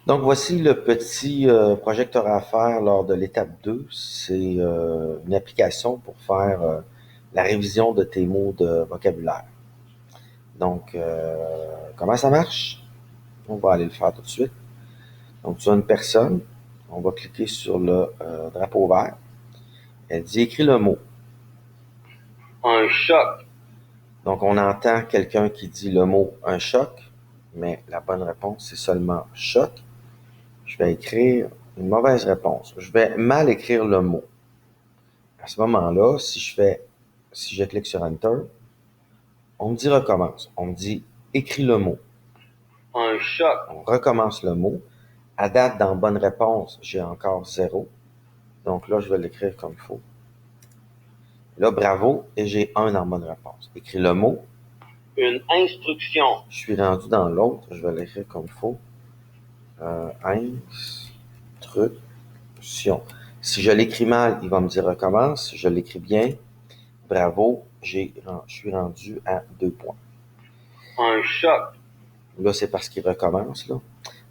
Donc, voici le petit projet que tu auras à faire lors de l'étape 2. C'est une application pour faire la révision de tes mots de vocabulaire. Donc, comment ça marche? On va aller le faire tout de suite. Donc, tu as une personne. On va cliquer sur le drapeau vert. Elle dit écris le mot. Un choc. Donc, on entend quelqu'un qui dit le mot un choc, mais la bonne réponse, c'est seulement choc. Je vais écrire une mauvaise réponse. Je vais mal écrire le mot. À ce moment-là, si je clique sur Enter, on me dit recommence. On me dit écris le mot. Un choc. On recommence le mot. À date, dans bonne réponse, j'ai encore 0. Donc là, je vais l'écrire comme il faut. Là, bravo, et j'ai 1 dans bonne réponse. Écris le mot. Une instruction. Je suis rendu dans l'autre. Je vais l'écrire comme il faut. Instruction. Si je l'écris mal, il va me dire recommence. Si je l'écris bien, bravo, je suis rendu à 2 points. Un choc. Là, c'est parce qu'il recommence, là.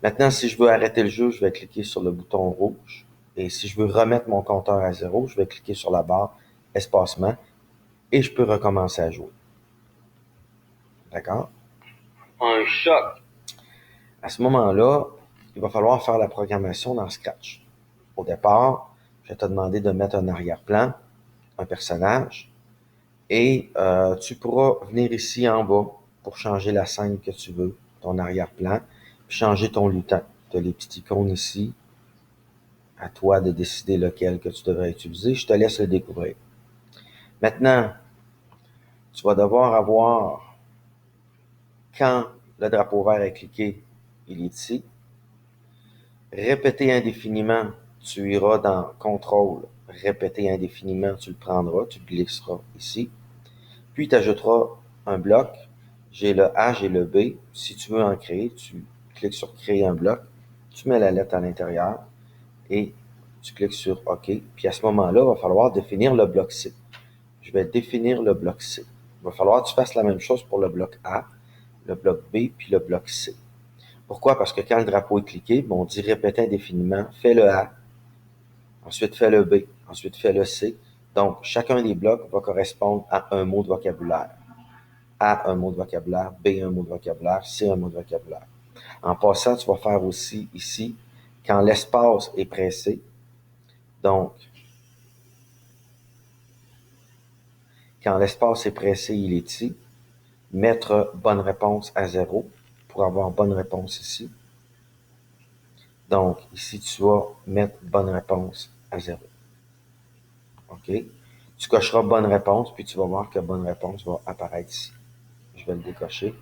Maintenant, si je veux arrêter le jeu, je vais cliquer sur le bouton rouge. Et si je veux remettre mon compteur à 0, je vais cliquer sur la barre espacement et je peux recommencer à jouer. D'accord? Un choc. À ce moment-là, il va falloir faire la programmation dans Scratch. Au départ, je vais te demander de mettre un arrière-plan, un personnage, et tu pourras venir ici en bas pour changer la scène que tu veux, ton arrière-plan, puis changer ton lutin. Tu as les petites icônes ici. À toi de décider lequel que tu devrais utiliser. Je te laisse le découvrir. Maintenant, tu vas devoir avoir, quand le drapeau vert est cliqué, il est ici. Répéter indéfiniment, tu iras dans contrôle, répéter indéfiniment, tu le prendras, tu glisseras ici. Puis tu ajouteras un bloc. J'ai le A, j'ai le B. Si tu veux en créer, tu cliques sur créer un bloc, tu mets la lettre à l'intérieur et tu cliques sur OK. Puis à ce moment-là, il va falloir définir le bloc C. Je vais définir le bloc C. Il va falloir que tu fasses la même chose pour le bloc A, le bloc B, puis le bloc C. Pourquoi? Parce que quand le drapeau est cliqué, on dit répéter indéfiniment, fais le A, ensuite fais le B, ensuite fais le C. Donc, chacun des blocs va correspondre à un mot de vocabulaire. A, un mot de vocabulaire, B, un mot de vocabulaire, C, un mot de vocabulaire. En passant, tu vas faire aussi ici, quand l'espace est pressé, donc, quand l'espace est pressé, il est ici, mettre bonne réponse à 0 pour avoir bonne réponse ici. Donc, ici, tu vas mettre bonne réponse à 0. OK? Tu cocheras bonne réponse, puis tu vas voir que bonne réponse va apparaître ici. Je vais le décocher.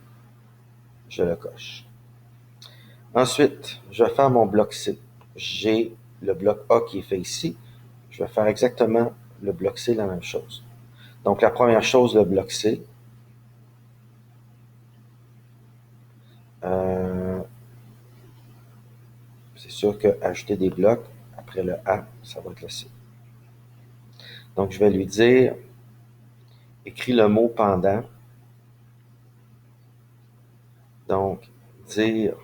Je le coche. Ensuite, je vais faire mon bloc C. J'ai le bloc A qui est fait ici. Je vais faire exactement le bloc C, la même chose. Donc, la première chose, le bloc C, euh, c'est sûr que ajouter des blocs après le A, ça va être le C. Donc, je vais lui dire, écris le mot pendant. Donc, dire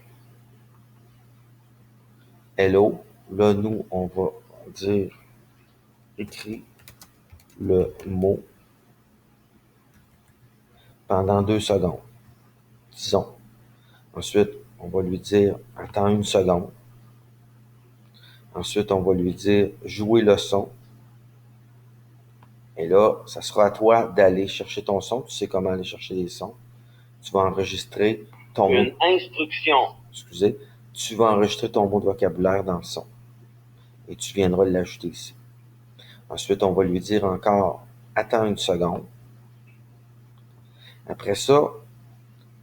hello. Là, nous, on va dire, écris le mot pendant 2 secondes, disons. Ensuite, on va lui dire, attends 1 seconde. Ensuite, on va lui dire, jouer le son. Et là, ça sera à toi d'aller chercher ton son. Tu sais comment aller chercher les sons. Tu vas enregistrer ton mot. Une instruction. Excusez. Tu vas enregistrer ton mot de vocabulaire dans le son. Et tu viendras l'ajouter ici. Ensuite, on va lui dire encore, attends 1 seconde. Après ça,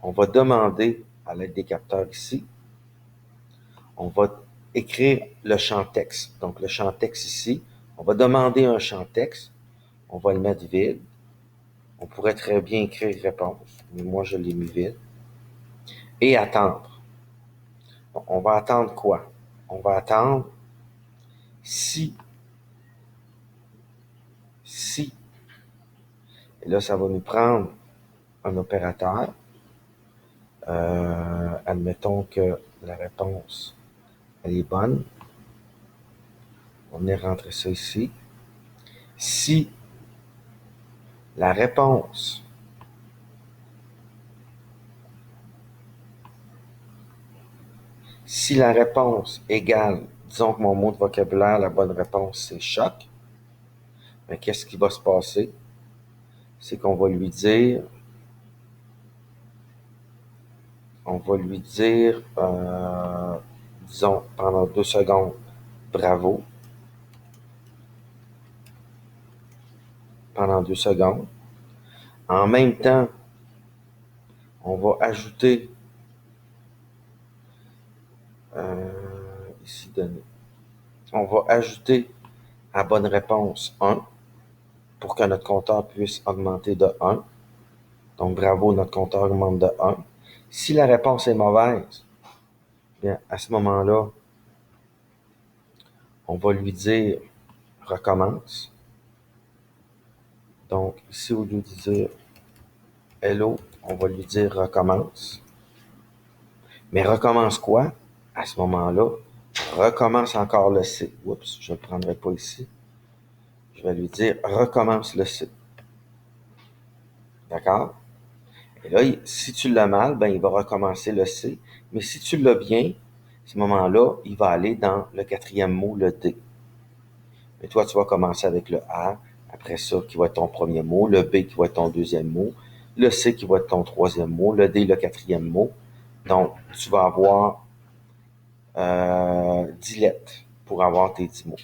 on va demander à l'aide des capteurs ici, on va écrire le champ texte. Donc, le champ texte ici, on va demander un champ texte, on va le mettre vide. On pourrait très bien écrire réponse, mais moi, je l'ai mis vide. Et attendre. Donc, on va attendre quoi? On va attendre si, si. Et là, ça va nous prendre un opérateur. Admettons que la réponse Elle est bonne. On va venir rentrer ça ici. Si la réponse égale, disons que mon mot de vocabulaire, la bonne réponse, c'est choc, mais qu'est-ce qui va se passer? C'est qu'on va lui dire, disons, pendant 2 secondes, bravo. Pendant 2 secondes. En même temps, on va ajouter ici donné. On va ajouter à bonne réponse 1 pour que notre compteur puisse augmenter de 1. Donc, bravo, notre compteur augmente de 1. Si la réponse est mauvaise, bien, à ce moment-là, on va lui dire recommence. Donc, ici, au lieu de dire hello, on va lui dire recommence. Mais recommence quoi? À ce moment-là, recommence encore le C. Oups, je ne le prendrai pas ici. Je vais lui dire recommence le C. D'accord? Et là, si tu l'as mal, ben, il va recommencer le C. Mais si tu l'as bien, à ce moment-là, il va aller dans le 4e mot, le D. Mais toi, tu vas commencer avec le A, après ça, qui va être ton premier mot, le B qui va être ton 2e mot, le C qui va être ton 3e mot, le D le 4e mot. Donc, tu vas avoir 10 lettres pour avoir tes 10 mots.